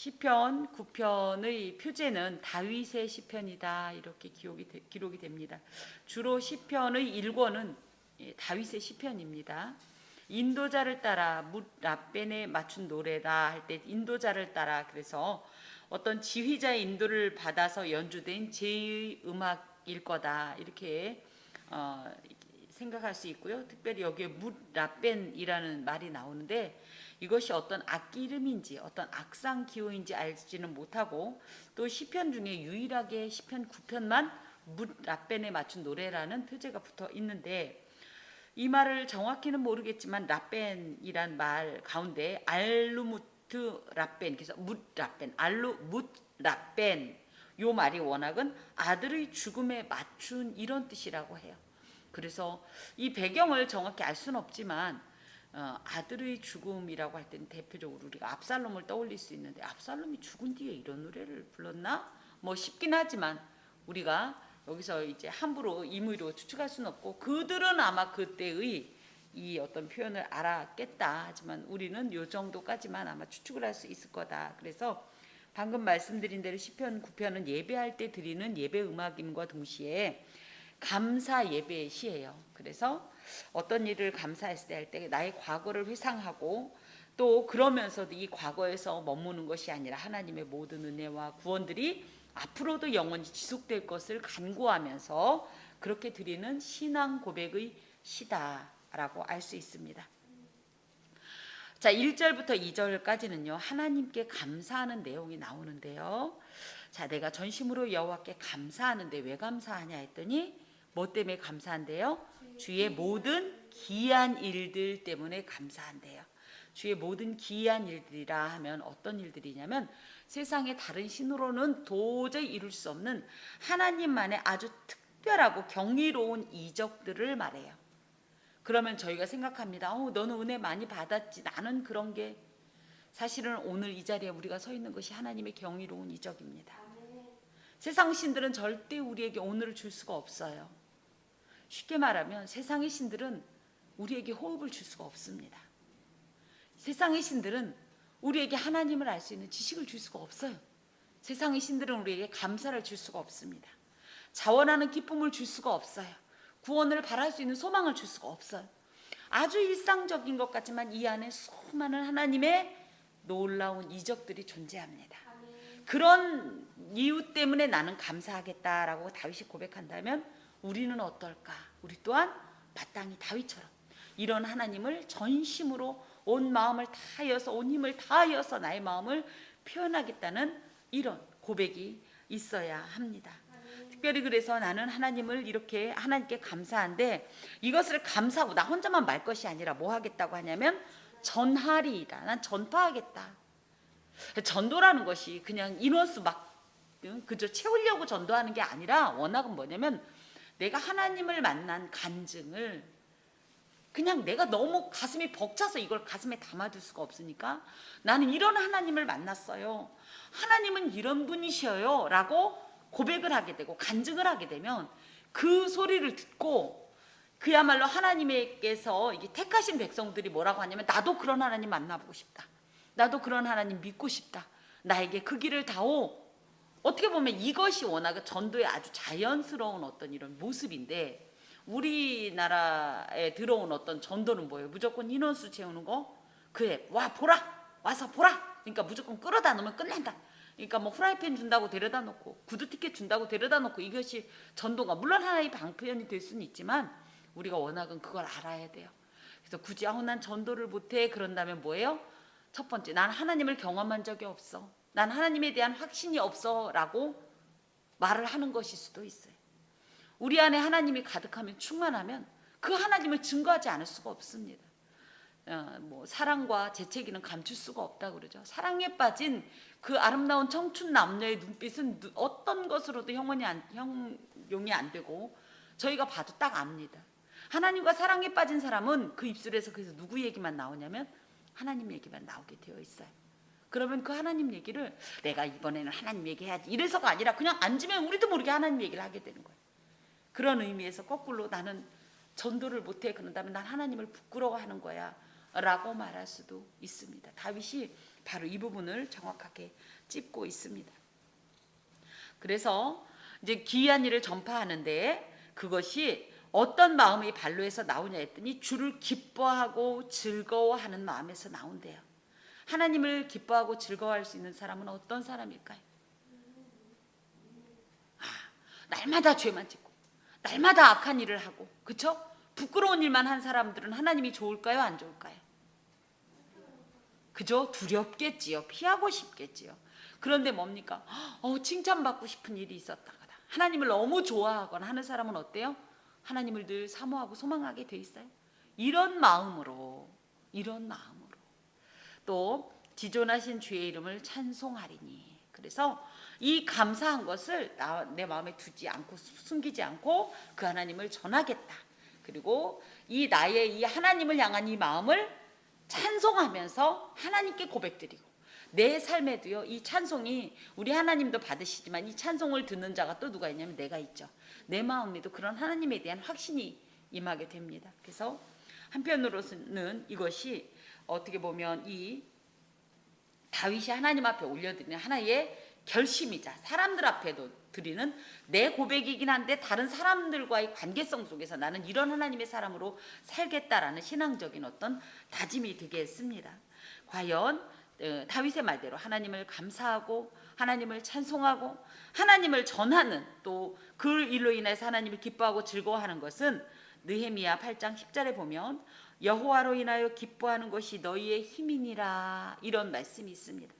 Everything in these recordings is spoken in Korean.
시편 9편의 표제는 다윗의 시편이다 이렇게 기록이 됩니다. 주로 시편의 1권은 다윗의 시편입니다. 인도자를 따라 뭇 라벤에 맞춘 노래다 할 때 인도자를 따라, 그래서 어떤 지휘자의 인도를 받아서 연주된 제의 음악일 거다 이렇게 생각할 수 있고요. 특별히 여기에 뭇 라벤이라는 말이 나오는데 이것이 어떤 악기 이름인지 어떤 악상 기호인지 알지는 못하고, 또 시편 중에 유일하게 시편 9편만 뭇 라벤에 맞춘 노래라는 표제가 붙어 있는데, 이 말을 정확히는 모르겠지만 라벤이란 말 가운데 알루무트 라벤, 그래서 뭇 라벤, 알루무트 라벤, 요 말이 워낙은 아들의 죽음에 맞춘 이런 뜻이라고 해요. 그래서 이 배경을 정확히 알 수는 없지만 아들의 죽음이라고 할 때는 대표적으로 우리가 압살롬을 떠올릴 수 있는데, 압살롬이 죽은 뒤에 이런 노래를 불렀나? 뭐 싶긴 하지만 우리가 여기서 이제 함부로 임의로 추측할 수는 없고, 그들은 아마 그때의 이 어떤 표현을 알았겠다. 하지만 우리는 요 정도까지만 아마 추측을 할 수 있을 거다. 그래서 방금 말씀드린 대로 시편 9편은 예배할 때 드리는 예배 음악임과 동시에 감사 예배의 시예요. 그래서 어떤 일을 감사했을 때 할 때 나의 과거를 회상하고, 또 그러면서도 이 과거에서 머무는 것이 아니라 하나님의 모든 은혜와 구원들이 앞으로도 영원히 지속될 것을 간구하면서 그렇게 드리는 신앙 고백의 시다라고 알 수 있습니다. 자, 1절부터 2절까지는요 하나님께 감사하는 내용이 나오는데요. 자, 내가 전심으로 여호와께 감사하는데 왜 감사하냐 했더니 뭐 때문에 감사한대요? 주의 모든 기이한 일들 때문에 감사한대요. 주의 모든 기이한 일들이라 하면 어떤 일들이냐면 세상의 다른 신으로는 도저히 이룰 수 없는 하나님만의 아주 특별하고 경이로운 이적들을 말해요. 그러면 저희가 생각합니다. 너는 은혜 많이 받았지. 나는 그런 게, 사실은 오늘 이 자리에 우리가 서 있는 것이 하나님의 경이로운 이적입니다. 세상 신들은 절대 우리에게 오늘을 줄 수가 없어요. 쉽게 말하면 세상의 신들은 우리에게 호흡을 줄 수가 없습니다. 세상의 신들은 우리에게 하나님을 알 수 있는 지식을 줄 수가 없어요. 세상의 신들은 우리에게 감사를 줄 수가 없습니다. 자원하는 기쁨을 줄 수가 없어요. 구원을 바랄 수 있는 소망을 줄 수가 없어요. 아주 일상적인 것 같지만 이 안에 수많은 하나님의 놀라운 이적들이 존재합니다. 그런 이유 때문에 나는 감사하겠다라고 다윗이 고백한다면 우리는 어떨까? 우리 또한 마땅히 다윗처럼 이런 하나님을 전심으로 온 마음을 다하여서, 온 힘을 다하여서 나의 마음을 표현하겠다는 이런 고백이 있어야 합니다. 특별히 그래서 나는 하나님을 이렇게 하나님께 감사한데, 이것을 감사하고 나 혼자만 말 것이 아니라 뭐 하겠다고 하냐면 전하리이다. 난 전파하겠다. 전도라는 것이 그냥 인원수 막 그저 채우려고 전도하는 게 아니라 워낙은 뭐냐면 내가 하나님을 만난 간증을 그냥 내가 너무 가슴이 벅차서 이걸 가슴에 담아둘 수가 없으니까 나는 이런 하나님을 만났어요. 하나님은 이런 분이셔요 라고 고백을 하게 되고 간증을 하게 되면 그 소리를 듣고 그야말로 하나님께서 이게 택하신 백성들이 뭐라고 하냐면 나도 그런 하나님 만나보고 싶다. 나도 그런 하나님 믿고 싶다. 나에게 그 길을 다오. 어떻게 보면 이것이 워낙 전도의 아주 자연스러운 어떤 이런 모습인데, 우리나라에 들어온 어떤 전도는 뭐예요? 무조건 인원수 채우는 거. 그래, 와 보라, 와서 보라. 그러니까 무조건 끌어다 놓으면 끝난다. 그러니까 뭐 프라이팬 준다고 데려다 놓고 구두 티켓 준다고 데려다 놓고, 이것이 전도가 물론 하나의 방편이 될 수는 있지만 우리가 워낙은 그걸 알아야 돼요. 그래서 굳이 난 전도를 못해 그런다면 뭐예요? 첫 번째, 난 하나님을 경험한 적이 없어. 난 하나님에 대한 확신이 없어 라고 말을 하는 것일 수도 있어요. 우리 안에 하나님이 가득하면, 충만하면 그 하나님을 증거하지 않을 수가 없습니다. 뭐 사랑과 재채기는 감출 수가 없다 그러죠. 사랑에 빠진 그 아름다운 청춘 남녀의 눈빛은 어떤 것으로도 형용이 안 되고 저희가 봐도 딱 압니다. 하나님과 사랑에 빠진 사람은 그 입술에서 그래서 누구 얘기만 나오냐면 하나님 얘기만 나오게 되어 있어요. 그러면 그 하나님 얘기를 내가 이번에는 하나님 얘기해야지 이래서가 아니라 그냥 앉으면 우리도 모르게 하나님 얘기를 하게 되는 거예요. 그런 의미에서 거꾸로 나는 전도를 못해 그런다면 난 하나님을 부끄러워하는 거야 라고 말할 수도 있습니다. 다윗이 바로 이 부분을 정확하게 짚고 있습니다. 그래서 이제 기이한 일을 전파하는데 그것이 어떤 마음이 발로에서 나오냐 했더니 주를 기뻐하고 즐거워하는 마음에서 나온대요. 하나님을 기뻐하고 즐거워할 수 있는 사람은 어떤 사람일까요? 날마다 죄만 짓고 날마다 악한 일을 하고, 그쵸? 부끄러운 일만 한 사람들은 하나님이 좋을까요, 안 좋을까요? 그죠? 두렵겠지요. 피하고 싶겠지요. 그런데 뭡니까? 칭찬받고 싶은 일이 있었다거나 하나님을 너무 좋아하거나 하는 사람은 어때요? 하나님을 늘 사모하고 소망하게 돼 있어요. 이런 마음으로 또 지존하신 주의 이름을 찬송하리니. 그래서 이 감사한 것을 내 마음에 두지 않고 숨기지 않고 그 하나님을 전하겠다. 그리고 이 나의 이 하나님을 향한 이 마음을 찬송하면서 하나님께 고백드리고, 내 삶에도요 이 찬송이, 우리 하나님도 받으시지만 이 찬송을 듣는 자가 또 누가 있냐면 내가 있죠. 내 마음에도 그런 하나님에 대한 확신이 임하게 됩니다. 그래서 한편으로는 이것이 어떻게 보면 이 다윗이 하나님 앞에 올려드리는 하나의 결심이자 사람들 앞에도 드리는 내 고백이긴 한데 다른 사람들과의 관계성 속에서 나는 이런 하나님의 사람으로 살겠다라는 신앙적인 어떤 다짐이 되게 했습니다. 과연 다윗의 말대로 하나님을 감사하고 하나님을 찬송하고 하나님을 전하는, 또 그 일로 인해서 하나님을 기뻐하고 즐거워하는 것은 느헤미야 8장 10절에 보면 여호와로 인하여 기뻐하는 것이 너희의 힘이니라, 이런 말씀이 있습니다.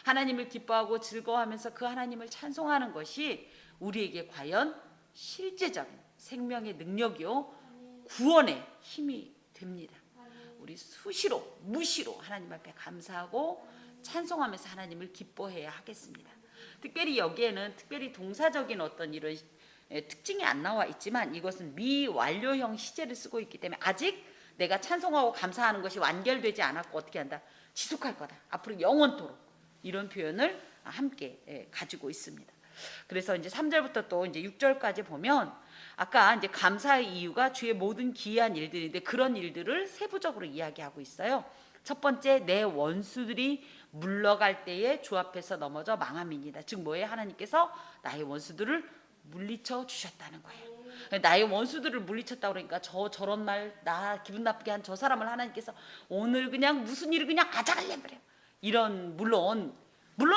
하나님을 기뻐하고 즐거워하면서 그 하나님을 찬송하는 것이 우리에게 과연 실제적인 생명의 능력이요 구원의 힘이 됩니다. 우리 수시로 무시로 하나님 앞에 감사하고 찬송하면서 하나님을 기뻐해야 하겠습니다. 특별히 여기에는 특별히 동사적인 어떤 이런 특징이 안 나와 있지만 이것은 미완료형 시제를 쓰고 있기 때문에 아직 내가 찬송하고 감사하는 것이 완결되지 않았고 어떻게 한다? 지속할 거다. 앞으로 영원토록. 이런 표현을 함께 가지고 있습니다. 그래서 이제 3절부터 또 이제 6절까지 보면 아까 이제 감사의 이유가 주의 모든 기이한 일들인데 그런 일들을 세부적으로 이야기하고 있어요. 첫 번째, 내 원수들이 물러갈 때에 주 앞에서 넘어져 망함이니이다. 즉 뭐예요? 하나님께서 나의 원수들을 물리쳐 주셨다는 거예요. 나의 원수들을 물리쳤다 그러니까 저런 말 나 기분 나쁘게 한 저 사람을 하나님께서 오늘 그냥 무슨 일을 그냥 아작을내버려. 이런 물론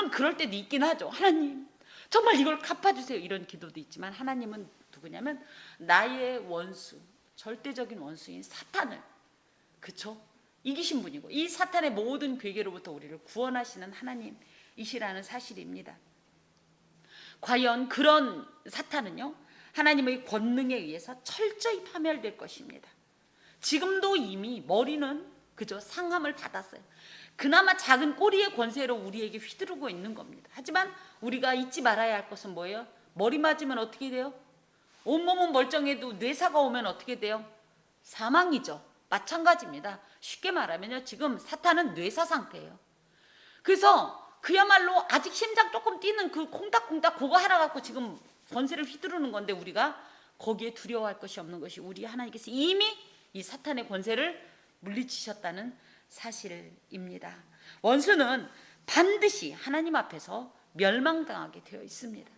그럴 때도 있긴 하죠. 하나님 정말 이걸 갚아주세요. 이런 기도도 있지만 하나님은 누구냐면 나의 원수, 절대적인 원수인 사탄을, 그쵸? 이기신 분이고 이 사탄의 모든 괴계로부터 우리를 구원하시는 하나님이시라는 사실입니다. 과연 그런 사탄은요 하나님의 권능에 의해서 철저히 파멸될 것입니다. 지금도 이미 머리는 그저 상함을 받았어요. 그나마 작은 꼬리의 권세로 우리에게 휘두르고 있는 겁니다. 하지만 우리가 잊지 말아야 할 것은 뭐예요? 머리 맞으면 어떻게 돼요? 온몸은 멀쩡해도 뇌사가 오면 어떻게 돼요? 사망이죠. 마찬가지입니다. 쉽게 말하면요 지금 사탄은 뇌사 상태예요. 그래서 그야말로 아직 심장 조금 뛰는 그 콩닥콩닥 그거 하나 갖고 지금 권세를 휘두르는 건데 우리가 거기에 두려워할 것이 없는 것이 우리 하나님께서 이미 이 사탄의 권세를 물리치셨다는 사실입니다. 원수는 반드시 하나님 앞에서 멸망당하게 되어 있습니다.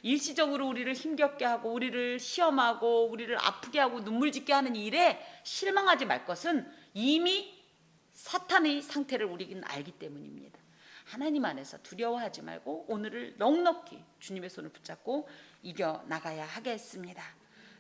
일시적으로 우리를 힘겹게 하고 우리를 시험하고 우리를 아프게 하고 눈물 짓게 하는 일에 실망하지 말 것은 이미 사탄의 상태를 우리는 알기 때문입니다. 하나님 안에서 두려워하지 말고 오늘을 넉넉히 주님의 손을 붙잡고 이겨나가야 하겠습니다.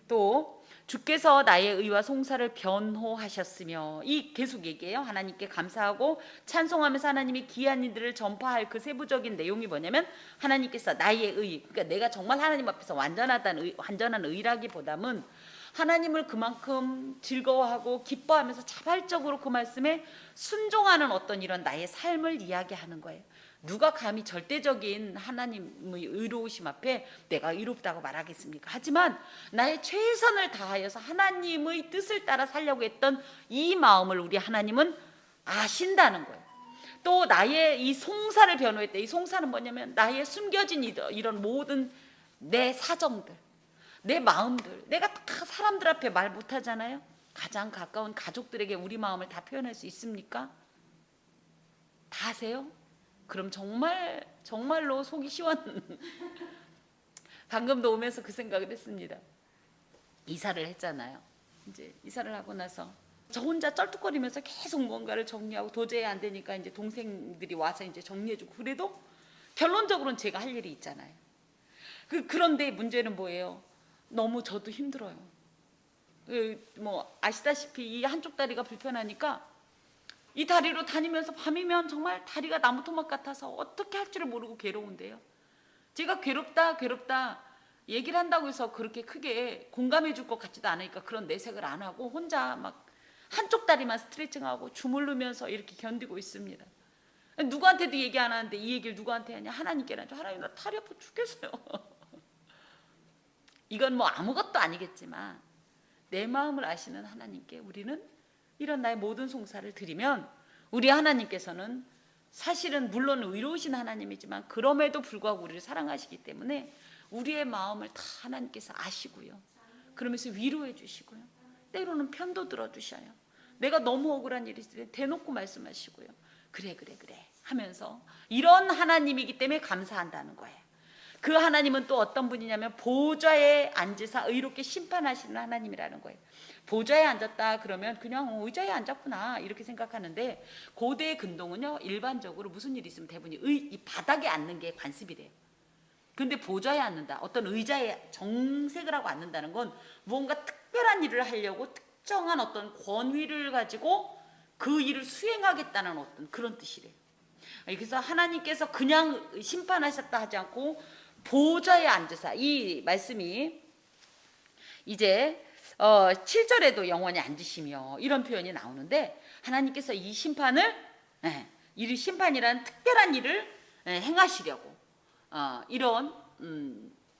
또 주께서 나의 의와 송사를 변호하셨으며, 이 계속 얘기해요. 하나님께 감사하고 찬송하면서 하나님이 기이한 일들을 전파할 그 세부적인 내용이 뭐냐면 하나님께서 나의 의, 그러니까 내가 정말 하나님 앞에서 완전한 의라기보다는 하나님을 그만큼 즐거워하고 기뻐하면서 자발적으로 그 말씀에 순종하는 어떤 이런 나의 삶을 이야기하는 거예요. 누가 감히 절대적인 하나님의 의로우심 앞에 내가 의롭다고 말하겠습니까? 하지만 나의 최선을 다하여서 하나님의 뜻을 따라 살려고 했던 이 마음을 우리 하나님은 아신다는 거예요. 또 나의 이 송사를 변호했다. 이 송사는 뭐냐면 나의 숨겨진 이런 모든 내 사정들, 내 마음들, 내가 다 사람들 앞에 말 못하잖아요. 가장 가까운 가족들에게 우리 마음을 다 표현할 수 있습니까? 다 하세요? 그럼 정말로 속이 시원. 방금도 오면서 그 생각을 했습니다. 이사를 했잖아요. 이제 이사를 하고 나서 저 혼자 쩔뚝거리면서 계속 뭔가를 정리하고 도저히 안 되니까 이제 동생들이 와서 이제 정리해주고, 그래도 결론적으로는 제가 할 일이 있잖아요. 그런데 문제는 뭐예요? 너무 저도 힘들어요. 뭐 아시다시피 이 한쪽 다리가 불편하니까 이 다리로 다니면서 밤이면 정말 다리가 나무토막 같아서 어떻게 할 줄을 모르고 괴로운데요. 제가 괴롭다 얘기를 한다고 해서 그렇게 크게 공감해 줄 것 같지도 않으니까 그런 내색을 안 하고 혼자 막 한쪽 다리만 스트레칭하고 주물르면서 이렇게 견디고 있습니다. 누구한테도 얘기 안 하는데 이 얘기를 누구한테 하냐? 하나님께는 하죠. 하나님, 나 다리 아파 죽겠어요. 이건 뭐 아무것도 아니겠지만 내 마음을 아시는 하나님께 우리는 이런 나의 모든 송사를 드리면, 우리 하나님께서는 사실은 물론 의로우신 하나님이지만 그럼에도 불구하고 우리를 사랑하시기 때문에 우리의 마음을 다 하나님께서 아시고요. 그러면서 위로해 주시고요. 때로는 편도 들어주셔요. 내가 너무 억울한 일이 있을 때 대놓고 말씀하시고요. 그래 하면서, 이런 하나님이기 때문에 감사한다는 거예요. 그 하나님은 또 어떤 분이냐면 보좌에 앉으사 의롭게 심판하시는 하나님이라는 거예요. 보좌에 앉았다 그러면 그냥 의자에 앉았구나 이렇게 생각하는데, 고대 근동은요 일반적으로 무슨 일이 있으면 대부분 이 바닥에 앉는 게 관습이래요. 근데 보좌에 앉는다, 어떤 의자에 정색을 하고 앉는다는 건 무언가 특별한 일을 하려고 특정한 어떤 권위를 가지고 그 일을 수행하겠다는 어떤 그런 뜻이래요. 그래서 하나님께서 그냥 심판하셨다 하지 않고 보좌에 앉으사, 이 말씀이 이제 7절에도 영원히 앉으시며 이런 표현이 나오는데, 하나님께서 이 심판을, 이 심판이라는 특별한 일을 행하시려고 이런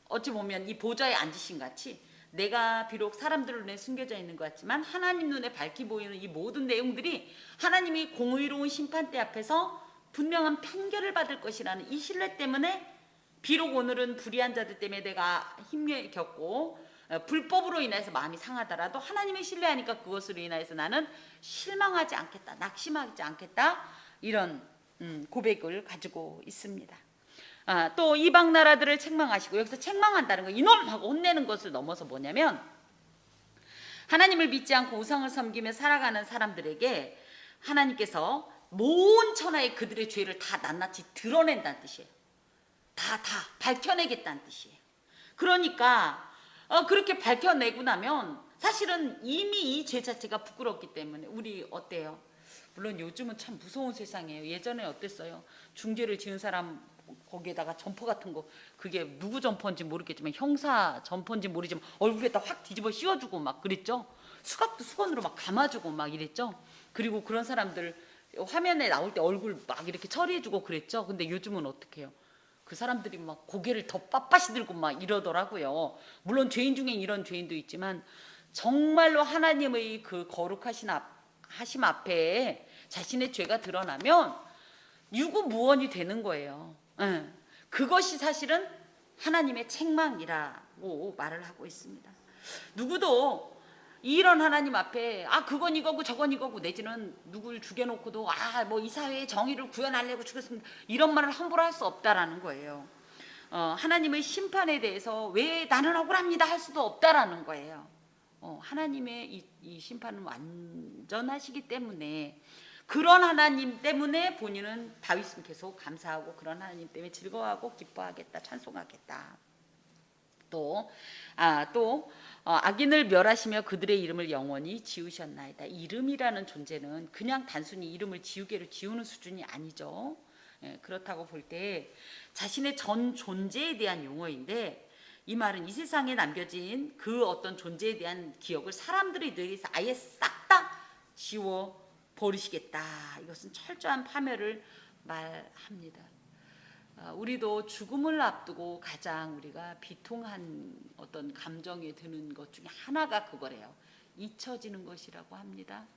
어찌 보면 이 보좌에 앉으신 같이 내가 비록 사람들 눈에 숨겨져 있는 것 같지만 하나님 눈에 밝히 보이는 이 모든 내용들이 하나님이 공의로운 심판대 앞에서 분명한 판결을 받을 것이라는 이 신뢰 때문에, 비록 오늘은 불의한 자들 때문에 내가 힘에 겪고 불법으로 인해서 마음이 상하더라도 하나님을 신뢰하니까 그것으로 인해서 나는 실망하지 않겠다, 낙심하지 않겠다, 이런 고백을 가지고 있습니다. 또 이방 나라들을 책망하시고, 여기서 책망한다는 거, 이놈 하고 혼내는 것을 넘어서 뭐냐면, 하나님을 믿지 않고 우상을 섬기며 살아가는 사람들에게 하나님께서 모든 천하의 그들의 죄를 다 낱낱이 드러낸다는 뜻이에요. 다 밝혀내겠다는 뜻이에요. 그러니까 그렇게 밝혀내고 나면 사실은 이미 이 죄 자체가 부끄럽기 때문에, 우리 어때요? 물론 요즘은 참 무서운 세상이에요. 예전에 어땠어요? 중죄를 지은 사람 거기에다가 점퍼 같은 거, 그게 누구 점퍼인지 모르겠지만 형사 점퍼인지 모르지만 얼굴에다 확 뒤집어 씌워주고 막 그랬죠. 수갑도 수건으로 막 감아주고 막 이랬죠. 그리고 그런 사람들 화면에 나올 때 얼굴 막 이렇게 처리해주고 그랬죠. 근데 요즘은 어떻게 해요? 그 사람들이 막 고개를 더 빳빳이 들고 막 이러더라고요. 물론 죄인 중에 이런 죄인도 있지만 정말로 하나님의 그 거룩하신 하심 앞에 자신의 죄가 드러나면 유구무원이 되는 거예요. 그것이 사실은 하나님의 책망이라고 말을 하고 있습니다. 누구도 이런 하나님 앞에 그건 이거고 저건 이거고, 내지는 누굴 죽여놓고도 뭐 이 사회의 정의를 구현하려고 죽였습니다, 이런 말을 함부로 할 수 없다라는 거예요. 하나님의 심판에 대해서 왜 나는 억울합니다 할 수도 없다라는 거예요. 하나님의 이 심판은 완전하시기 때문에, 그런 하나님 때문에 본인은 다윗은 계속 감사하고 그런 하나님 때문에 즐거워하고 기뻐하겠다, 찬송하겠다. 또 악인을 멸하시며 그들의 이름을 영원히 지우셨나이다. 이름이라는 존재는 그냥 단순히 이름을 지우개로 지우는 수준이 아니죠. 그렇다고 볼 때 자신의 전 존재에 대한 용어인데, 이 말은 이 세상에 남겨진 그 어떤 존재에 대한 기억을 사람들이 뇌에서 아예 싹 다 지워 버리시겠다. 이것은 철저한 파멸을 말합니다. 우리도 죽음을 앞두고 가장 우리가 비통한 어떤 감정이 드는 것 중에 하나가 그거래요. 잊혀지는 것이라고 합니다.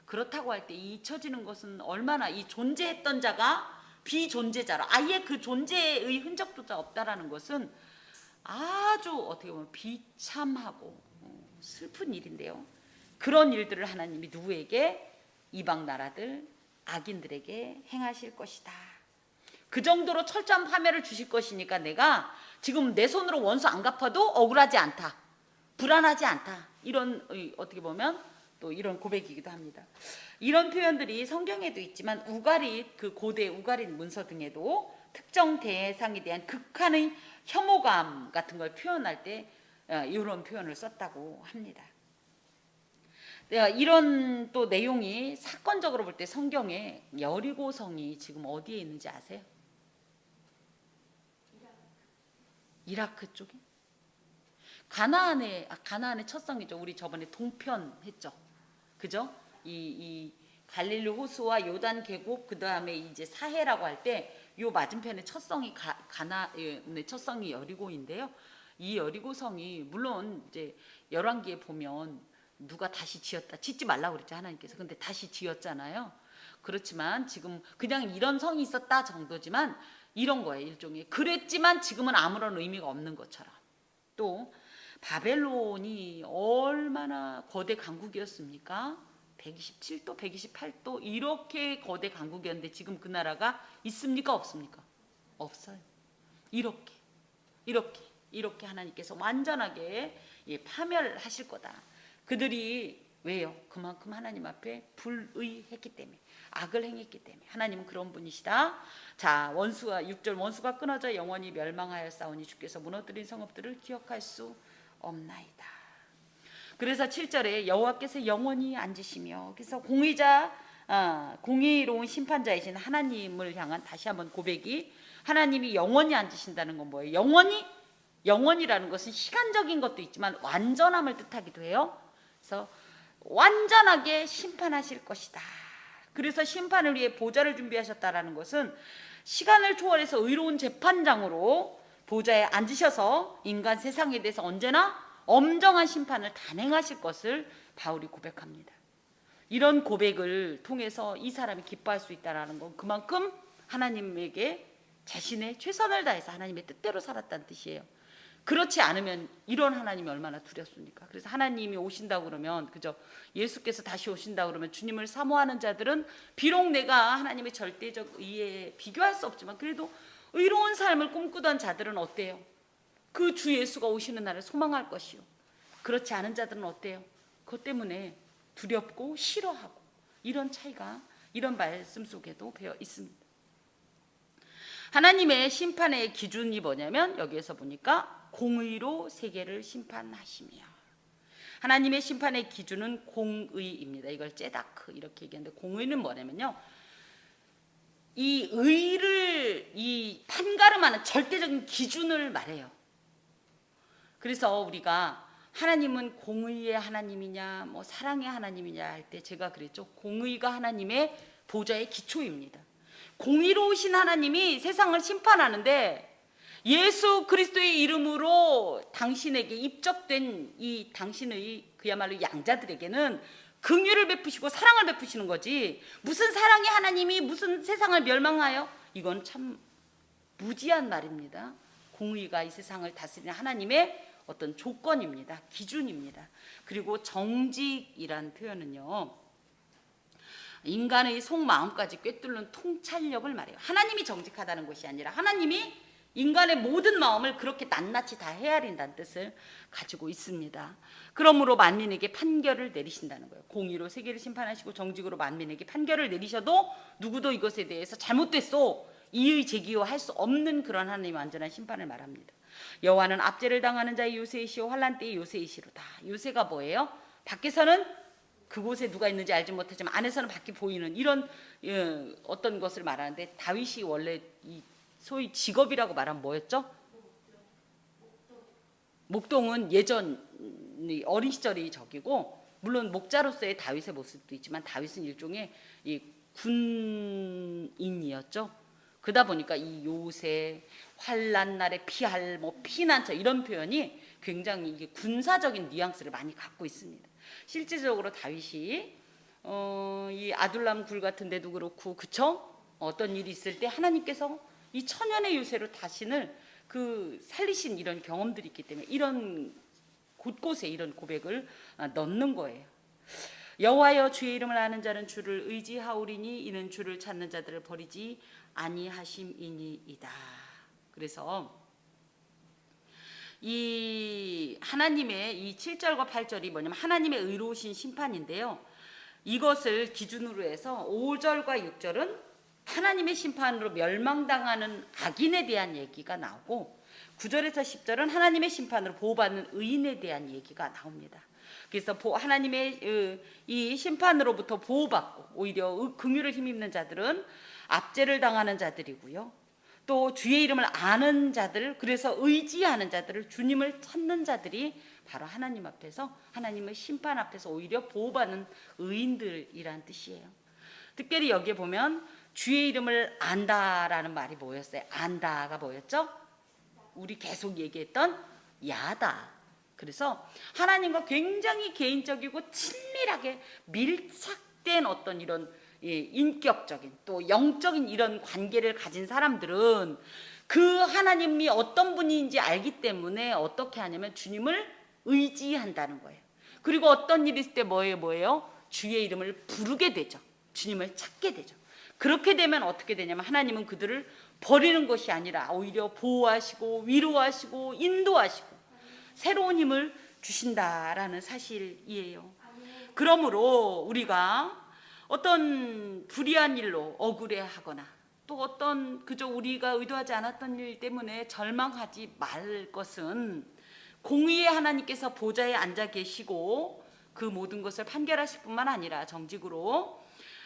그렇다고 할 때 잊혀지는 것은 얼마나 이 존재했던 자가 비존재자로 아예 그 존재의 흔적조차 없다라는 것은 아주 어떻게 보면 비참하고 슬픈 일인데요. 그런 일들을 하나님이 누구에게? 이방 나라들, 악인들에게 행하실 것이다. 그 정도로 철저한 파멸을 주실 것이니까 내가 지금 내 손으로 원수 안 갚아도 억울하지 않다, 불안하지 않다. 이런 어떻게 보면 또 이런 고백이기도 합니다. 이런 표현들이 성경에도 있지만 우가릿, 그 고대 우가릿 문서 등에도 특정 대상에 대한 극한의 혐오감 같은 걸 표현할 때 이런 표현을 썼다고 합니다. 이런 또 내용이 사건적으로 볼 때 성경에 여리고성이 지금 어디에 있는지 아세요? 이라크 쪽에? 가나안의 첫 성이죠. 우리 저번에 동편 했죠. 그죠? 이 갈릴리 호수와 요단 계곡, 그 다음에 이제 사해라고 할 때 요 맞은편에 첫 성이 가나안의 첫 성이 여리고인데요. 이 여리고성이 물론 이제 열왕기에 보면 누가 다시 지었다, 짓지 말라고 그랬죠, 하나님께서. 근데 다시 지었잖아요. 그렇지만 지금 그냥 이런 성이 있었다 정도지만 이런 거예요, 일종의. 그랬지만 지금은 아무런 의미가 없는 것처럼. 또 바벨론이 얼마나 거대 강국이었습니까? 127도, 128도 이렇게 거대 강국이었는데 지금 그 나라가 있습니까? 없습니까? 없어요. 이렇게 하나님께서 완전하게 파멸하실 거다. 그들이 왜요? 그만큼 하나님 앞에 불의했기 때문에, 악을 행했기 때문에. 하나님은 그런 분이시다. 자, 원수가 6절, 원수가 끊어져 영원히 멸망하였사오니 주께서 무너뜨린 성읍들을 기억할 수 없나이다. 그래서 7절에 여호와께서 영원히 앉으시며, 그래서 공의로운 심판자이신 하나님을 향한 다시 한번 고백이, 하나님이 영원히 앉으신다는 건 뭐예요? 영원이라는 것은 시간적인 것도 있지만 완전함을 뜻하기도 해요. 그래서 완전하게 심판하실 것이다. 그래서 심판을 위해 보좌를 준비하셨다라는 것은 시간을 초월해서 의로운 재판장으로 보좌에 앉으셔서 인간 세상에 대해서 언제나 엄정한 심판을 단행하실 것을 바울이 고백합니다. 이런 고백을 통해서 이 사람이 기뻐할 수 있다는 건 그만큼 하나님에게 자신의 최선을 다해서 하나님의 뜻대로 살았다는 뜻이에요. 그렇지 않으면 이런 하나님이 얼마나 두렵습니까? 그래서 하나님이 오신다고 그러면, 그죠? 예수께서 다시 오신다고 그러면 주님을 사모하는 자들은 비록 내가 하나님의 절대적 의에 비교할 수 없지만 그래도 의로운 삶을 꿈꾸던 자들은 어때요? 그 주 예수가 오시는 날을 소망할 것이요. 그렇지 않은 자들은 어때요? 그것 때문에 두렵고 싫어하고, 이런 차이가 이런 말씀 속에도 배어 있습니다. 하나님의 심판의 기준이 뭐냐면 여기에서 보니까 공의로 세계를 심판하시며, 하나님의 심판의 기준은 공의입니다. 이걸 제다크 이렇게 얘기하는데, 공의는 뭐냐면요, 이 의를 이 판가름하는 절대적인 기준을 말해요. 그래서 우리가 하나님은 공의의 하나님이냐 뭐 사랑의 하나님이냐 할 때 제가 그랬죠. 공의가 하나님의 보좌의 기초입니다. 공의로우신 하나님이 세상을 심판하는데 예수 그리스도의 이름으로 당신에게 입적된 이 당신의 그야말로 양자들에게는 긍휼을 베푸시고 사랑을 베푸시는 거지, 무슨 사랑의 하나님이 무슨 세상을 멸망하여, 이건 참 무지한 말입니다. 공의가 이 세상을 다스리는 하나님의 어떤 조건입니다. 기준입니다. 그리고 정직이란 표현은요, 인간의 속마음까지 꿰뚫는 통찰력을 말해요. 하나님이 정직하다는 것이 아니라 하나님이 인간의 모든 마음을 그렇게 낱낱이 다 헤아린다는 뜻을 가지고 있습니다. 그러므로 만민에게 판결을 내리신다는 거예요. 공의로 세계를 심판하시고 정직으로 만민에게 판결을 내리셔도 누구도 이것에 대해서 잘못됐어 이의 제기요 할 수 없는 그런 하나님의 완전한 심판을 말합니다. 여호와는 압제를 당하는 자의 요새이시오 환난 때의 요새이시로다. 요새가 뭐예요? 밖에서는 그곳에 누가 있는지 알지 못하지만 안에서는 밖에 보이는 이런 어떤 것을 말하는데, 다윗이 원래 이 소위 직업이라고 말하면 뭐였죠? 목동은 예전 어린 시절이 적이고, 물론 목자로서의 다윗의 모습도 있지만 다윗은 일종의 이 군인이었죠. 그러다 보니까 이 요새, 환난 날에 피할, 뭐 피난처 이런 표현이 굉장히 이게 군사적인 뉘앙스를 많이 갖고 있습니다. 실질적으로 다윗이 이 아둘람 굴 같은 데도 그렇고, 그쵸? 어떤 일이 있을 때 하나님께서 이 천연의 요새로 자신을 그 살리신 이런 경험들이 있기 때문에 이런 곳곳에 이런 고백을 넣는 거예요. 여호와여 주의 이름을 아는 자는 주를 의지하오리니 이는 주를 찾는 자들을 버리지 아니하심이니이다. 그래서 이 하나님의 이 7절과 8절이 뭐냐면 하나님의 의로우신 심판인데요. 이것을 기준으로 해서 5절과 6절은 하나님의 심판으로 멸망당하는 악인에 대한 얘기가 나오고 9절에서 10절은 하나님의 심판으로 보호받는 의인에 대한 얘기가 나옵니다. 그래서 하나님의 이 심판으로부터 보호받고 오히려 긍휼을 힘입는 자들은 압제를 당하는 자들이고요. 또 주의 이름을 아는 자들, 그래서 의지하는 자들을, 주님을 찾는 자들이 바로 하나님 앞에서, 하나님의 심판 앞에서 오히려 보호받는 의인들이란 뜻이에요. 특별히 여기에 보면 주의 이름을 안다라는 말이 뭐였어요? 안다가 뭐였죠? 우리 계속 얘기했던 야다. 그래서 하나님과 굉장히 개인적이고 친밀하게 밀착된 어떤 이런 인격적인 또 영적인 이런 관계를 가진 사람들은 그 하나님이 어떤 분인지 알기 때문에 어떻게 하냐면 주님을 의지한다는 거예요. 그리고 어떤 일이 있을 때 뭐예요? 주의 이름을 부르게 되죠. 주님을 찾게 되죠. 그렇게 되면 어떻게 되냐면 하나님은 그들을 버리는 것이 아니라 오히려 보호하시고 위로하시고 인도하시고 새로운 힘을 주신다라는 사실이에요. 그러므로 우리가 어떤 불의한 일로 억울해하거나 또 어떤 그저 우리가 의도하지 않았던 일 때문에 절망하지 말 것은 공의의 하나님께서 보좌에 앉아 계시고 그 모든 것을 판결하실 뿐만 아니라 정직으로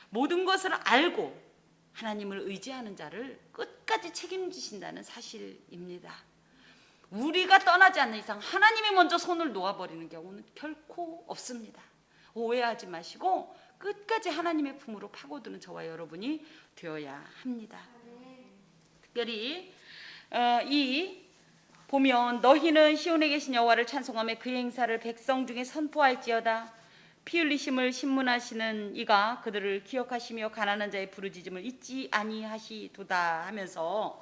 모든 것을 알고 하나님을 의지하는 자를 끝까지 책임지신다는 사실입니다. 우리가 떠나지 않는 이상 하나님이 먼저 손을 놓아버리는 경우는 결코 없습니다. 오해하지 마시고 끝까지 하나님의 품으로 파고드는 저와 여러분이 되어야 합니다. 특별히 이 보면 너희는 시온에 계신 여호와를 찬송하며 그의 행사를 백성 중에 선포할지어다. 피 흘리심을 신문하시는 이가 그들을 기억하시며 가난한 자의 부르짖음을 잊지 아니하시도다 하면서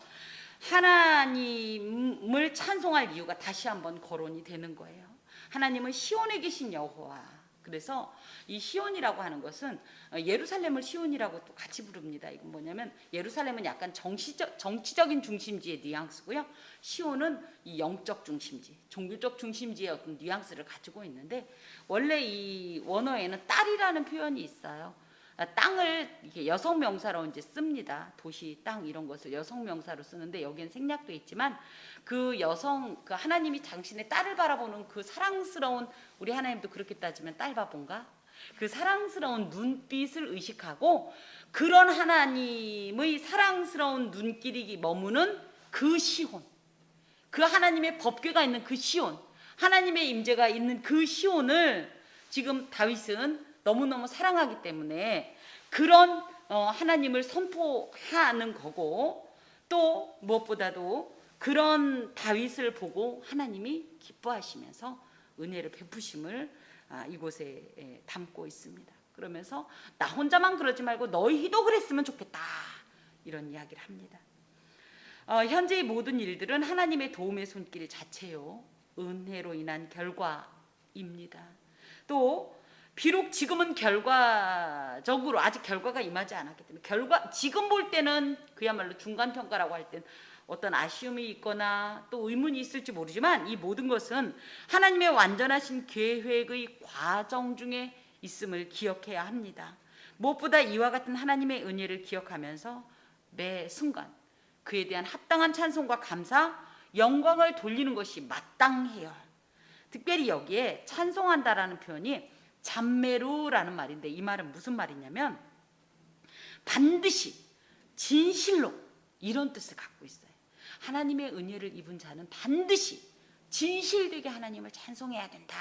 하나님을 찬송할 이유가 다시 한번 거론이 되는 거예요. 하나님은 시온에 계신 여호와. 그래서 이 시온이라고 하는 것은 예루살렘을 시온이라고 또 같이 부릅니다. 이건 뭐냐면 예루살렘은 약간 정치적인 중심지의 뉘앙스고요. 시온은 이 영적 중심지, 종교적 중심지의 어떤 뉘앙스를 가지고 있는데 원래 이 원어에는 딸이라는 표현이 있어요. 땅을 이렇게 여성 명사로 이제 씁니다. 도시, 땅 이런 것을 여성 명사로 쓰는데 여기엔 생략돼 있지만 그 여성, 그 하나님이 당신의 딸을 바라보는 그 사랑스러운, 우리 하나님도 그렇게 따지면 딸 바본가? 그 사랑스러운 눈빛을 의식하고 그런 하나님의 사랑스러운 눈길이 머무는 그 시온, 그 하나님의 법궤가 있는 그 시온, 하나님의 임재가 있는 그 시온을 지금 다윗은 너무너무 사랑하기 때문에 그런 하나님을 선포하는 거고 또 무엇보다도 그런 다윗을 보고 하나님이 기뻐하시면서 은혜를 베푸심을 이곳에 담고 있습니다. 그러면서 나 혼자만 그러지 말고 너희도 그랬으면 좋겠다 이런 이야기를 합니다. 현재의 모든 일들은 하나님의 도움의 손길 자체요, 은혜로 인한 결과입니다. 또 비록 지금은 결과적으로 아직 결과가 임하지 않았기 때문에 지금 볼 때는 그야말로 중간평가라고 할 땐 어떤 아쉬움이 있거나 또 의문이 있을지 모르지만 이 모든 것은 하나님의 완전하신 계획의 과정 중에 있음을 기억해야 합니다. 무엇보다 이와 같은 하나님의 은혜를 기억하면서 매 순간 그에 대한 합당한 찬송과 감사, 영광을 돌리는 것이 마땅해요. 특별히 여기에 찬송한다라는 표현이 잠메루라는 말인데 이 말은 무슨 말이냐면 반드시 진실로 이런 뜻을 갖고 있어요. 하나님의 은혜를 입은 자는 반드시 진실되게 하나님을 찬송해야 된다.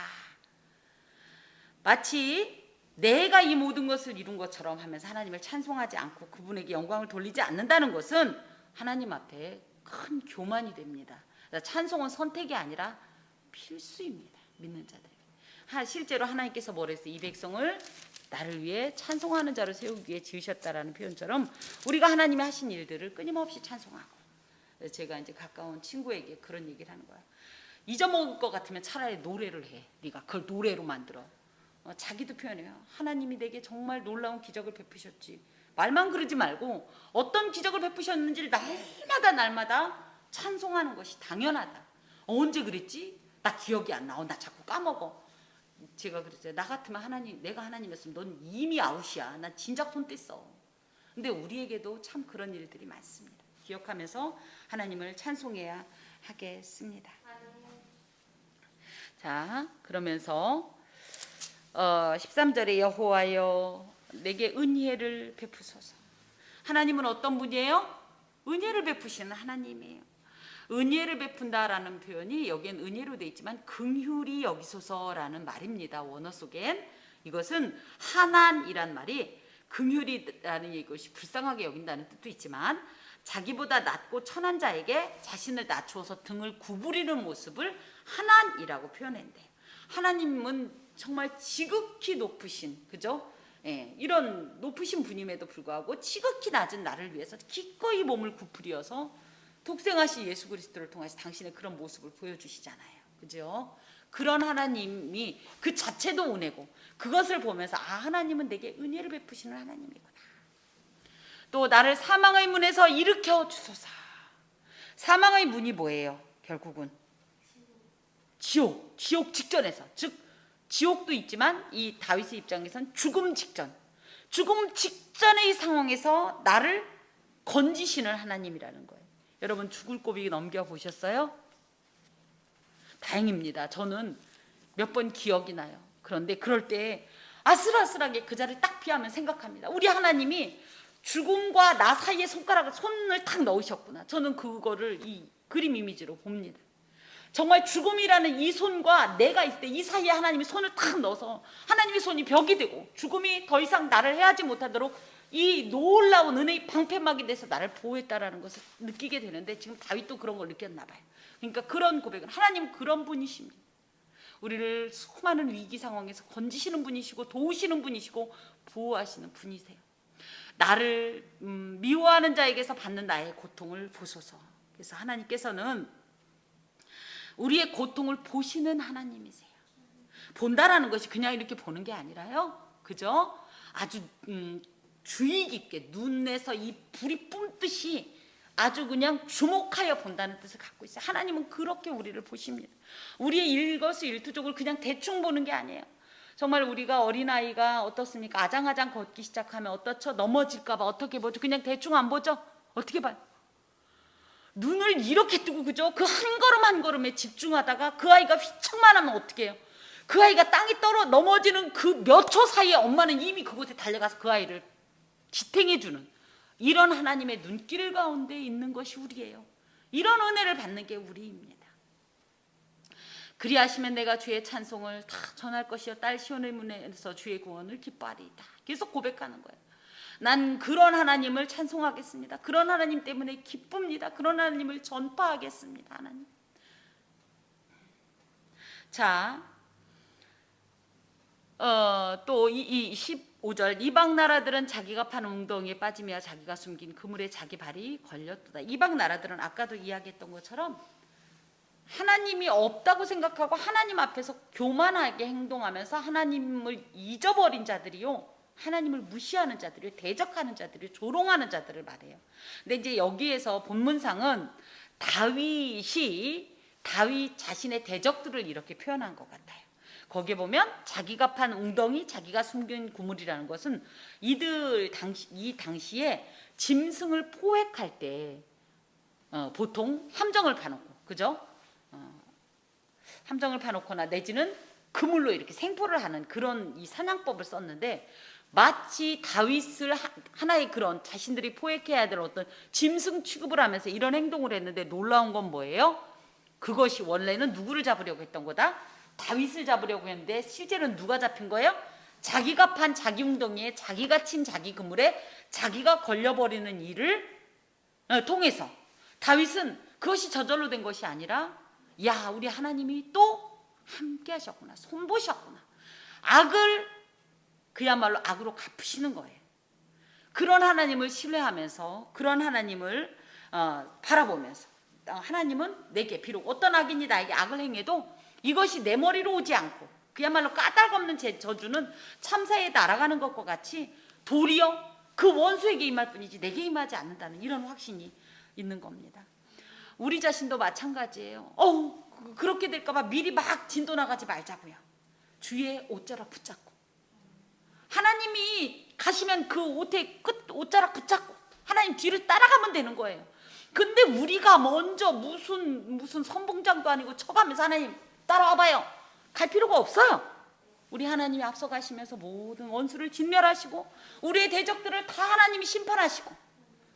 마치 내가 이 모든 것을 이룬 것처럼 하면서 하나님을 찬송하지 않고 그분에게 영광을 돌리지 않는다는 것은 하나님 앞에 큰 교만이 됩니다. 찬송은 선택이 아니라 필수입니다. 믿는 자들. 실제로 하나님께서 뭐랬어요? 이 백성을 나를 위해 찬송하는 자로 세우기 위해 지으셨다라는 표현처럼 우리가 하나님이 하신 일들을 끊임없이 찬송하고, 제가 이제 가까운 친구에게 그런 얘기를 하는 거야. 잊어먹을 것 같으면 차라리 노래를 해. 네가 그걸 노래로 만들어. 자기도 표현해요. 하나님이 내게 정말 놀라운 기적을 베푸셨지. 말만 그러지 말고 어떤 기적을 베푸셨는지를 날마다 찬송하는 것이 당연하다. 언제 그랬지? 나 기억이 안 나. 나 자꾸 까먹어. 제가 그랬어요. 나 같으면 하나님, 내가 하나님이었으면 넌 이미 아웃이야. 나 진작 손 뗐어. 근데 우리에게도 참 그런 일들이 많습니다. 기억하면서 하나님을 찬송해야 하겠습니다. 자, 그러면서 13절에 여호와여 내게 은혜를 베푸소서. 하나님은 어떤 분이에요? 은혜를 베푸시는 하나님이에요. 은혜를 베푼다라는 표현이 여기엔 은혜로 되어 있지만 긍휼히 여기소서라는 말입니다. 원어 속엔 이것은 하난이란 말이 긍휼이라는 이것이 불쌍하게 여긴다는 뜻도 있지만 자기보다 낮고 천한 자에게 자신을 낮추어서 등을 구부리는 모습을 하난이라고 표현한대요. 하나님은 정말 지극히 높으신, 그죠? 예, 이런 높으신 분임에도 불구하고 지극히 낮은 나를 위해서 기꺼이 몸을 구부려서 독생하신 예수 그리스도를 통해서 당신의 그런 모습을 보여주시잖아요. 그죠? 그런 하나님이 그 자체도 은혜고 그것을 보면서 하나님은 내게 은혜를 베푸시는 하나님이구나. 또 나를 사망의 문에서 일으켜 주소서. 사망의 문이 뭐예요? 결국은 지옥 직전에서, 즉 지옥도 있지만 이 다윗의 입장에선 죽음 직전의 상황에서 나를 건지시는 하나님이라는 거예요. 여러분 죽을 고비 넘겨보셨어요? 다행입니다. 저는 몇 번 기억이 나요. 그런데 그럴 때 아슬아슬하게 그 자리를 딱 피하면 생각합니다. 우리 하나님이 죽음과 나 사이에 손을 탁 넣으셨구나. 저는 그거를 이 그림 이미지로 봅니다. 정말 죽음이라는 이 손과 내가 있을 때 이 사이에 하나님이 손을 탁 넣어서 하나님의 손이 벽이 되고 죽음이 더 이상 나를 해하지 못하도록 이 놀라운 은혜의 방패막이 돼서 나를 보호했다라는 것을 느끼게 되는데 지금 다윗도 그런 걸 느꼈나 봐요. 그러니까 그런 고백은 하나님 그런 분이십니다. 우리를 수많은 위기 상황에서 건지시는 분이시고 도우시는 분이시고 보호하시는 분이세요. 나를 미워하는 자에게서 받는 나의 고통을 보소서. 그래서 하나님께서는 우리의 고통을 보시는 하나님이세요. 본다라는 것이 그냥 이렇게 보는 게 아니라요. 그죠? 아주 주의 깊게 눈에서 이 불이 뿜듯이 아주 그냥 주목하여 본다는 뜻을 갖고 있어요. 하나님은 그렇게 우리를 보십니다. 우리의 일거수일투족을 그냥 대충 보는 게 아니에요. 정말 우리가 어린아이가 어떻습니까? 아장아장 걷기 시작하면 어떻죠? 넘어질까 봐 어떻게 보죠? 그냥 대충 안 보죠? 어떻게 봐요? 눈을 이렇게 뜨고, 그죠? 그 한 걸음 한 걸음에 집중하다가 그 아이가 휘청만 하면 어떻게 해요? 그 아이가 땅에 넘어지는 그 몇 초 사이에 엄마는 이미 그곳에 달려가서 그 아이를 지탱해주는 이런 하나님의 눈길 가운데 있는 것이 우리예요. 이런 은혜를 받는 게 우리입니다. 그리하시면 내가 주의 찬송을 다 전할 것이요 딸 시온의 문에서 주의 구원을 기뻐하리이다. 계속 고백하는 거예요. 난 그런 하나님을 찬송하겠습니다. 그런 하나님 때문에 기쁩니다. 그런 하나님을 전파하겠습니다. 하나님. 자, 또 이 15절 이방 나라들은 자기가 판 웅덩이에 빠지며 자기가 숨긴 그물에 자기 발이 걸렸도다. 이방 나라들은 아까도 이야기했던 것처럼 하나님이 없다고 생각하고 하나님 앞에서 교만하게 행동하면서 하나님을 잊어버린 자들이요, 하나님을 무시하는 자들이요, 대적하는 자들이요, 조롱하는 자들을 말해요. 근데 이제 여기에서 본문상은 다윗 자신의 대적들을 이렇게 표현한 것 같아요. 거기에 보면 자기가 판 웅덩이, 자기가 숨긴 구물이라는 것은 이 당시에 짐승을 포획할 때 보통 함정을 파놓고, 그죠? 함정을 파놓거나 내지는 그물로 이렇게 생포를 하는 그런 이 사냥법을 썼는데, 마치 다윗을 하나의 그런 자신들이 포획해야 될 어떤 짐승 취급을 하면서 이런 행동을 했는데, 놀라운 건 뭐예요? 그것이 원래는 누구를 잡으려고 했던 거다? 다윗을 잡으려고 했는데 실제로는 누가 잡힌 거예요? 자기가 판 자기 웅덩이에 자기가 친 자기 그물에 자기가 걸려버리는 일을 통해서 다윗은 그것이 저절로 된 것이 아니라, 야, 우리 하나님이 또 함께 하셨구나, 손보셨구나, 악을 그야말로 악으로 갚으시는 거예요. 그런 하나님을 신뢰하면서 그런 하나님을 바라보면서, 하나님은 내게 비록 어떤 악인이 나에게 악을 행해도 이것이 내 머리로 오지 않고 그야말로 까닭없는 제 저주는 참사에 날아가는 것과 같이 도리어 그 원수에게 임할 뿐이지 내게 임하지 않는다는 이런 확신이 있는 겁니다. 우리 자신도 마찬가지예요. 그렇게 될까봐 미리 막 진도 나가지 말자고요. 주의 옷자락 붙잡고, 하나님이 가시면 그 옷의 옷자락 붙잡고 하나님 뒤를 따라가면 되는 거예요. 근데 우리가 먼저 무슨 선봉장도 아니고 쳐가면서 하나님 따라와봐요, 갈 필요가 없어요. 우리 하나님이 앞서 가시면서 모든 원수를 진멸하시고 우리의 대적들을 다 하나님이 심판하시고,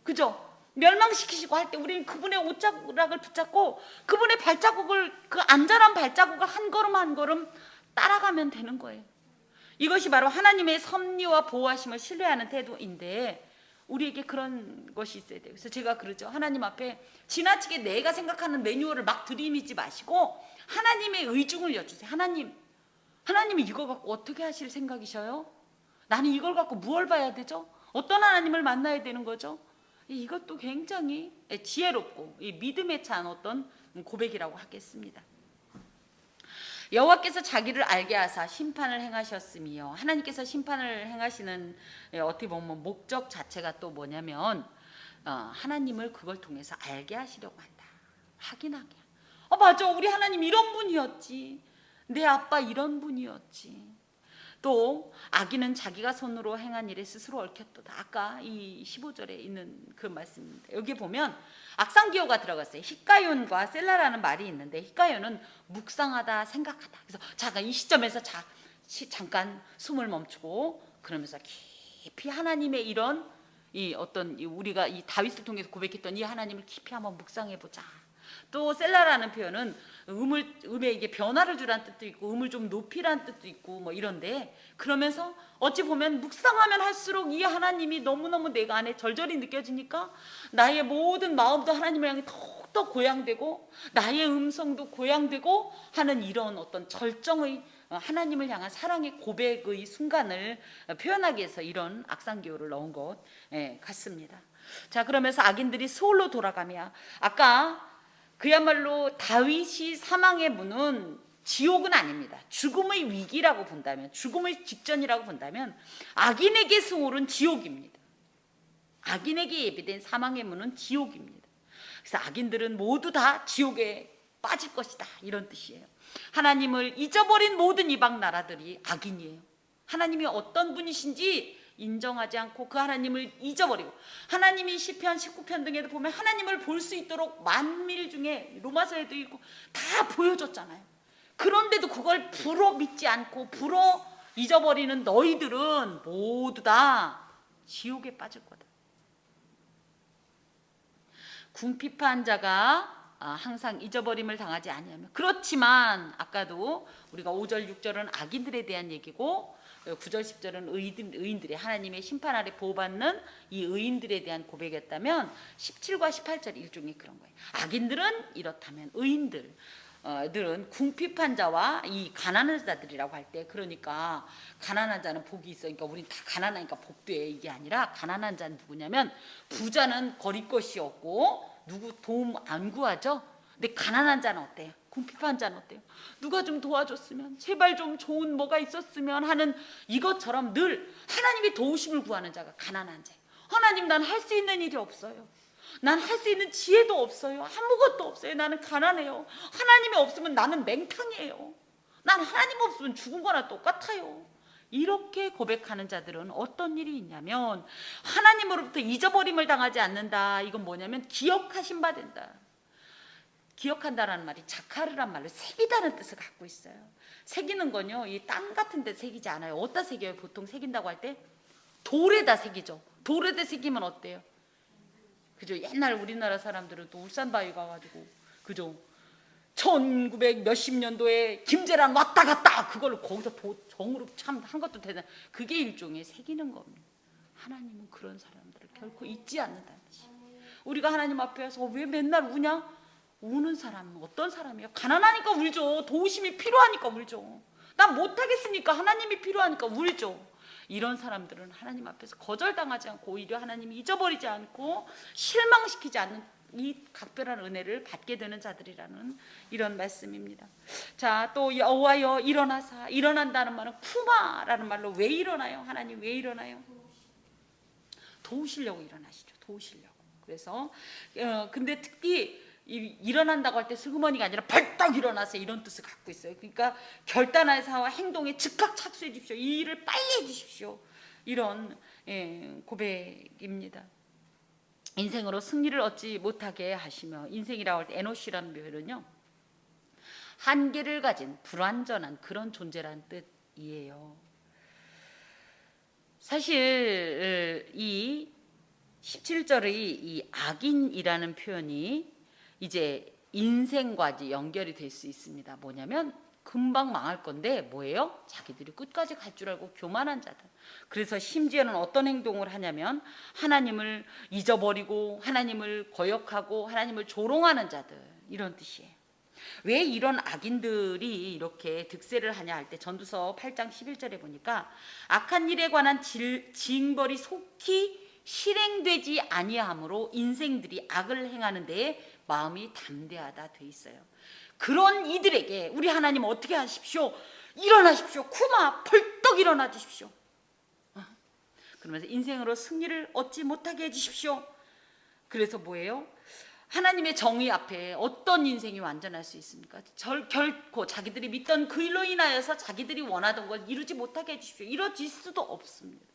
그죠? 멸망시키시고 할 때 우리는 그분의 옷자락을 붙잡고 그분의 발자국을, 그 안전한 발자국을 한 걸음 한 걸음 따라가면 되는 거예요. 이것이 바로 하나님의 섭리와 보호하심을 신뢰하는 태도인데 우리에게 그런 것이 있어야 돼요. 그래서 제가 그러죠. 하나님 앞에 지나치게 내가 생각하는 매뉴얼을 막 들이미지 마시고 하나님의 의중을 여쭈세요. 하나님이 이거 갖고 어떻게 하실 생각이셔요? 나는 이걸 갖고 무엇을 봐야 되죠? 어떤 하나님을 만나야 되는 거죠? 이것도 굉장히 지혜롭고 믿음에 찬 어떤 고백이라고 하겠습니다. 여호와께서 자기를 알게 하사 심판을 행하셨으며, 하나님께서 심판을 행하시는 어떻게 보면 목적 자체가 또 뭐냐면 하나님을 그걸 통해서 알게 하시려고 한다, 확인하게. 맞아, 우리 하나님 이런 분이었지, 내 아빠 이런 분이었지. 또 악인은 자기가 손으로 행한 일에 스스로 얽혔도다. 아까 이 15절에 있는 그 말씀입니다. 여기 보면 악상기호가 들어갔어요. 히카연과 셀라라는 말이 있는데, 히카연은 묵상하다, 생각하다. 그래서 잠깐 이 시점에서 잠깐 숨을 멈추고 그러면서 깊이 하나님의 이런 우리가 이 다윗을 통해서 고백했던 이 하나님을 깊이 한번 묵상해 보자. 또 셀라라는 표현은 음에 이게 변화를 주라는 뜻도 있고 음을 좀 높이라는 뜻도 있고 뭐 이런데, 그러면서 어찌 보면 묵상하면 할수록 이 하나님이 너무너무 내가 안에 절절히 느껴지니까 나의 모든 마음도 하나님을 향해 더욱더 고양되고 나의 음성도 고양되고 하는 이런 어떤 절정의 하나님을 향한 사랑의 고백의 순간을 표현하기 위해서 이런 악상기호를 넣은 것 같습니다. 자, 그러면서 악인들이 서울로 돌아가며, 아까 그야말로 다윗이 사망의 문은 지옥은 아닙니다. 죽음의 위기라고 본다면, 죽음의 직전이라고 본다면 악인에게 서울은 지옥입니다. 악인에게 예비된 사망의 문은 지옥입니다. 그래서 악인들은 모두 다 지옥에 빠질 것이다, 이런 뜻이에요. 하나님을 잊어버린 모든 이방 나라들이 악인이에요. 하나님이 어떤 분이신지 인정하지 않고 그 하나님을 잊어버리고, 하나님이 시편 19편 등에도 보면 하나님을 볼 수 있도록 만밀 중에 로마서에도 있고 다 보여줬잖아요. 그런데도 그걸 불어 믿지 않고 불어 잊어버리는 너희들은 모두 다 지옥에 빠질 거다. 궁핍한 자가 항상 잊어버림을 당하지 아니하며, 그렇지만 아까도 우리가 5절 6절은 악인들에 대한 얘기고 9절 10절은 의인들이 하나님의 심판 아래 보호받는 이 의인들에 대한 고백이었다면 17과 18절 일종의 그런 거예요. 악인들은 이렇다면 의인들은 궁핍한 자와 이 가난한 자들이라고 할 때, 그러니까 가난한 자는 복이 있어, 그러니까 우린 다 가난하니까 복돼, 이게 아니라 가난한 자는 누구냐면 부자는 거릴 것이 없고 누구 도움 안 구하죠. 근데 가난한 자는 어때요? 궁핍한 자는 어때요? 누가 좀 도와줬으면, 제발 좀 좋은 뭐가 있었으면 하는 이것처럼 늘 하나님의 도우심을 구하는 자가 가난한 자예요. 하나님, 난 할 수 있는 일이 없어요. 난 할 수 있는 지혜도 없어요. 아무것도 없어요. 나는 가난해요. 하나님이 없으면 나는 맹탕이에요. 난 하나님 없으면 죽은 거나 똑같아요. 이렇게 고백하는 자들은 어떤 일이 있냐면 하나님으로부터 잊어버림을 당하지 않는다. 이건 뭐냐면 기억하신 바 된다. 기억한다라는 말이 자카르란 말로 새기다는 뜻을 갖고 있어요. 새기는 건요, 이 땅 같은 데 새기지 않아요. 어디다 새겨요? 보통 새긴다고 할 때 돌에다 새기죠. 돌에다 새기면 어때요? 그죠? 옛날 우리나라 사람들은 또 울산바위 가가지고, 그죠? 1900 몇십 년도에 김제란 왔다 갔다 그걸 거기서 정으로 참 한 것도 되나, 그게 일종의 새기는 겁니다. 하나님은 그런 사람들을 결코 잊지 않는다는 뜻이에요. 우리가 하나님 앞에서 왜 맨날 우냐? 우는 사람은 어떤 사람이에요? 가난하니까 울죠. 도우심이 필요하니까 울죠. 난 못하겠으니까 하나님이 필요하니까 울죠. 이런 사람들은 하나님 앞에서 거절당하지 않고 오히려 하나님이 잊어버리지 않고 실망시키지 않는 이 각별한 은혜를 받게 되는 자들이라는 이런 말씀입니다. 자, 또 여호와여 일어나사, 일어난다는 말은 쿠마라는 말로 왜 일어나요? 하나님 왜 일어나요? 도우시려고 일어나시죠. 도우시려고. 그래서 근데 특히 일어난다고 할 때 슬그머니가 아니라 벌떡 일어나서 이런 뜻을 갖고 있어요. 그러니까 결단해서 행동에 즉각 착수해 주십시오. 이 일을 빨리 해 주십시오. 이런 고백입니다. 인생으로 승리를 얻지 못하게 하시며, 인생이라고 할 때 에노시라는 표현은요, 한계를 가진 불완전한 그런 존재라는 뜻이에요. 사실 이 17절의 이 악인이라는 표현이 이제 인생과 이제 연결이 될 수 있습니다. 뭐냐면 금방 망할 건데 뭐예요? 자기들이 끝까지 갈 줄 알고 교만한 자들. 그래서 심지어는 어떤 행동을 하냐면 하나님을 잊어버리고 하나님을 거역하고 하나님을 조롱하는 자들, 이런 뜻이에요. 왜 이런 악인들이 이렇게 득세를 하냐 할 때 전도서 8장 11절에 보니까 악한 일에 관한 징벌이 속히 실행되지 아니하므로 인생들이 악을 행하는 데에 마음이 담대하다 돼 있어요. 그런 이들에게 우리 하나님 어떻게 하십시오? 일어나십시오. 쿠마 벌떡 일어나 주십시오. 그러면서 인생으로 승리를 얻지 못하게 해주십시오. 그래서 뭐예요? 하나님의 정의 앞에 어떤 인생이 완전할 수 있습니까? 결코 자기들이 믿던 그 일로 인하여서 자기들이 원하던 걸 이루지 못하게 해주십시오. 이루어질 수도 없습니다.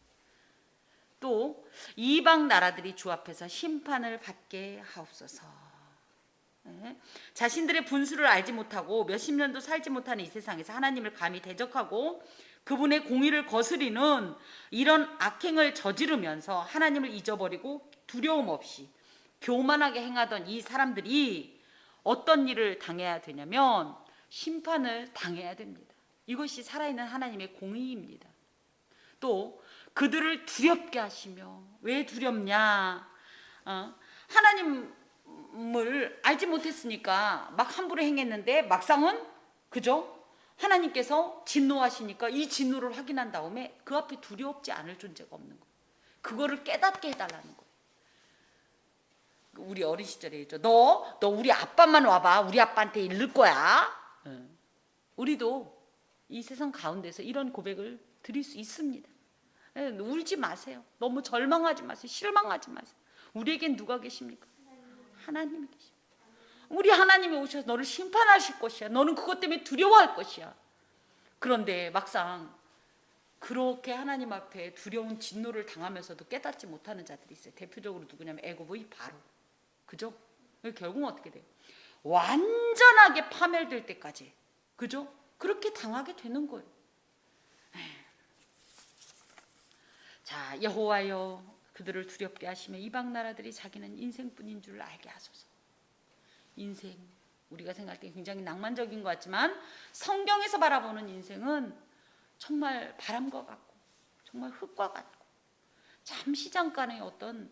또 이방 나라들이 주 앞에서 심판을 받게 하옵소서. 자신들의 분수를 알지 못하고 몇십 년도 살지 못하는 이 세상에서 하나님을 감히 대적하고 그분의 공의를 거스리는 이런 악행을 저지르면서 하나님을 잊어버리고 두려움 없이 교만하게 행하던 이 사람들이 어떤 일을 당해야 되냐면 심판을 당해야 됩니다. 이것이 살아있는 하나님의 공의입니다. 또 그들을 두렵게 하시며, 왜 두렵냐? 하나님을 알지 못했으니까 막 함부로 행했는데 막상은 그죠? 하나님께서 진노하시니까 이 진노를 확인한 다음에 그 앞에 두렵지 않을 존재가 없는 거예요. 그거를 깨닫게 해달라는 거예요. 우리 어린 시절에 있죠. 너 우리 아빠만 와봐. 우리 아빠한테 이를 거야. 우리도 이 세상 가운데서 이런 고백을 드릴 수 있습니다. 울지 마세요. 너무 절망하지 마세요. 실망하지 마세요. 우리에겐 누가 계십니까? 하나님이 계십니다. 우리 하나님이 오셔서 너를 심판하실 것이야. 너는 그것 때문에 두려워할 것이야. 그런데 막상 그렇게 하나님 앞에 두려운 진노를 당하면서도 깨닫지 못하는 자들이 있어요. 대표적으로 누구냐면 애굽의 바로. 그죠? 결국은 어떻게 돼요? 완전하게 파멸될 때까지, 그죠? 그렇게 당하게 되는 거예요. 자, 여호와여, 그들을 두렵게 하시며 이방 나라들이 자기는 인생뿐인 줄 알게 하소서. 인생, 우리가 생각할 때 굉장히 낭만적인 것 같지만 성경에서 바라보는 인생은 정말 바람과 같고 정말 흙과 같고 잠시 잠깐의 어떤,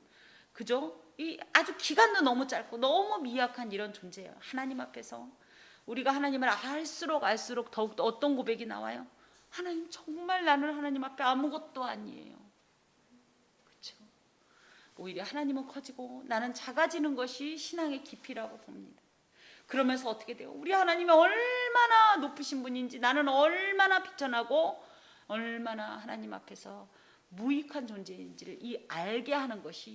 그죠? 이 아주 기간도 너무 짧고 너무 미약한 이런 존재예요. 하나님 앞에서 우리가 하나님을 알수록 더욱더 어떤 고백이 나와요? 하나님, 정말 나는 하나님 앞에 아무것도 아니에요. 그렇죠? 오히려 하나님은 커지고 나는 작아지는 것이 신앙의 깊이라고 봅니다. 그러면서 어떻게 돼요? 우리 하나님이 얼마나 높으신 분인지, 나는 얼마나 비천하고 얼마나 하나님 앞에서 무익한 존재인지를 알게 하는 것이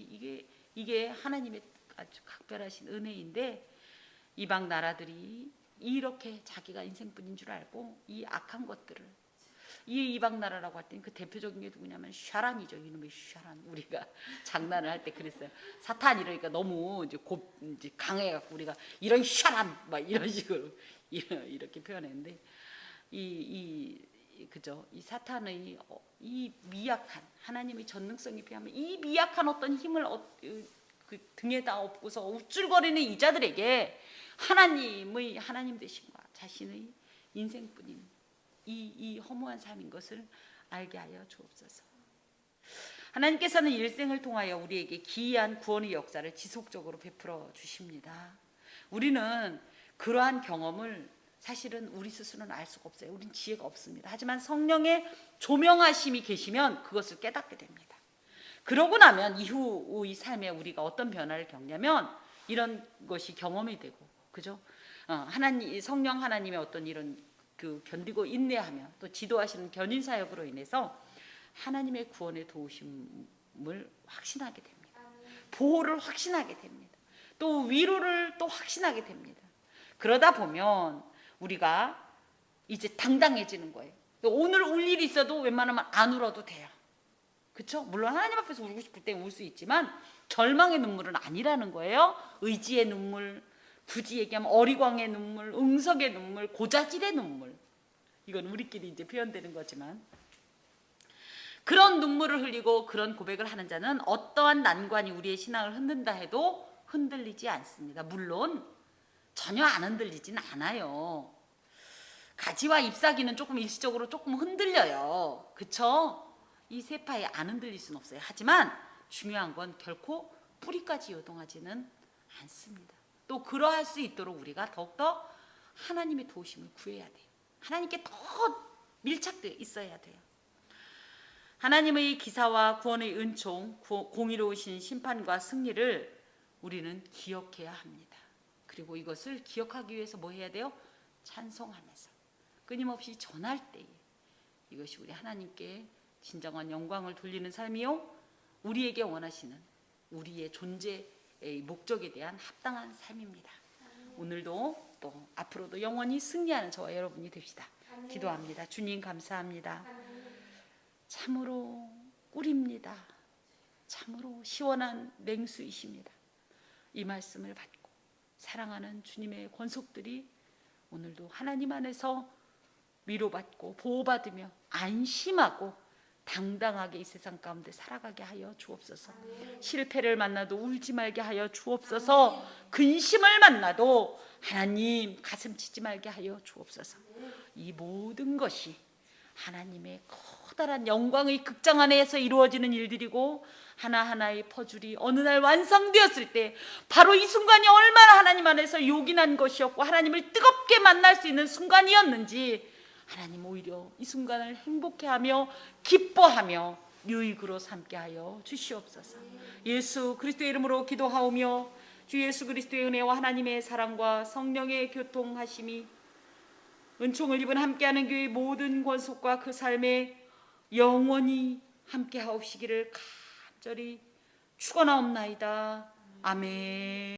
이게 하나님의 아주 각별하신 은혜인데, 이방 나라들이 이렇게 자기가 인생뿐인 줄 알고 이 악한 것들을, 이 이방 나라라고 할 때는 그 대표적인 게 누구냐면 샤란이죠. 이놈의 샤란. 우리가 장난을 할 때 그랬어요. 사탄 이러니까 너무 이제 강해갖고 우리가 이런 샤란 막 이런 식으로 이렇게 표현했는데, 그죠? 이 사탄의 이 미약한, 하나님의 전능성에 비하면 이 미약한 어떤 힘을 그 등에다 업고서 우쭐거리는 이 자들에게 하나님 되심과 자신의 인생뿐인 이 허무한 삶인 것을 알게 하여 주옵소서. 하나님께서는 일생을 통하여 우리에게 기이한 구원의 역사를 지속적으로 베풀어 주십니다. 우리는 그러한 경험을 사실은 우리 스스로는 알 수가 없어요. 우린 지혜가 없습니다. 하지만 성령의 조명하심이 계시면 그것을 깨닫게 됩니다. 그러고 나면 이후의 삶에 우리가 어떤 변화를 겪냐면 이런 것이 경험이 되고, 그죠? 성령 하나님의 어떤 이런 그 견디고 인내하며 또 지도하시는 견인 사역으로 인해서 하나님의 구원에 도우심 확신하게 됩니다. 보호를 확신하게 됩니다. 또 위로를 또 확신하게 됩니다. 그러다 보면 우리가 이제 당당해지는 거예요. 오늘 울 일이 있어도 웬만하면 안 울어도 돼요. 그렇죠? 물론 하나님 앞에서 울고 싶을 때 울 수 있지만 절망의 눈물은 아니라는 거예요. 의지의 눈물, 굳이 얘기하면 어리광의 눈물, 응석의 눈물, 고자질의 눈물. 이건 우리끼리 이제 표현되는 거지만 그런 눈물을 흘리고 그런 고백을 하는 자는 어떠한 난관이 우리의 신앙을 흔든다 해도 흔들리지 않습니다. 물론 전혀 안 흔들리진 않아요. 가지와 잎사귀는 조금 일시적으로 조금 흔들려요. 그쵸? 이 세파에 안 흔들릴 수는 없어요. 하지만 중요한 건 결코 뿌리까지 요동하지는 않습니다. 또 그러할 수 있도록 우리가 더욱더 하나님의 도우심을 구해야 돼요. 하나님께 더 밀착되어 있어야 돼요. 하나님의 기사와 구원의 은총, 공의로우신 심판과 승리를 우리는 기억해야 합니다. 그리고 이것을 기억하기 위해서 뭐 해야 돼요? 찬송하면서 끊임없이 전할 때에 이것이 우리 하나님께 진정한 영광을 돌리는 삶이요, 우리에게 원하시는 우리의 존재의 목적에 대한 합당한 삶입니다. 오늘도 또 앞으로도 영원히 승리하는 저와 여러분이 됩시다. 기도합니다. 주님 감사합니다. 참으로 꿀입니다. 참으로 시원한 맹수이십니다. 이 말씀을 받고 사랑하는 주님의 권속들이 오늘도 하나님 안에서 위로받고 보호받으며 안심하고 당당하게 이 세상 가운데 살아가게 하여 주옵소서. 실패를 만나도 울지 말게 하여 주옵소서. 근심을 만나도 하나님 가슴 치지 말게 하여 주옵소서. 이 모든 것이 하나님의 커다란 영광의 극장 안에서 이루어지는 일들이고 하나하나의 퍼즐이 어느 날 완성되었을 때 바로 이 순간이 얼마나 하나님 안에서 요긴한 것이었고 하나님을 뜨겁게 만날 수 있는 순간이었는지 하나님 오히려 이 순간을 행복해하며 기뻐하며 유익으로 삼게 하여 주시옵소서. 예수 그리스도의 이름으로 기도하오며 주 예수 그리스도의 은혜와 하나님의 사랑과 성령의 교통하심이 은총을 입은 함께하는 교회의 모든 권속과 그 삶에 영원히 함께하옵시기를 간절히 축원하옵나이다. 아멘.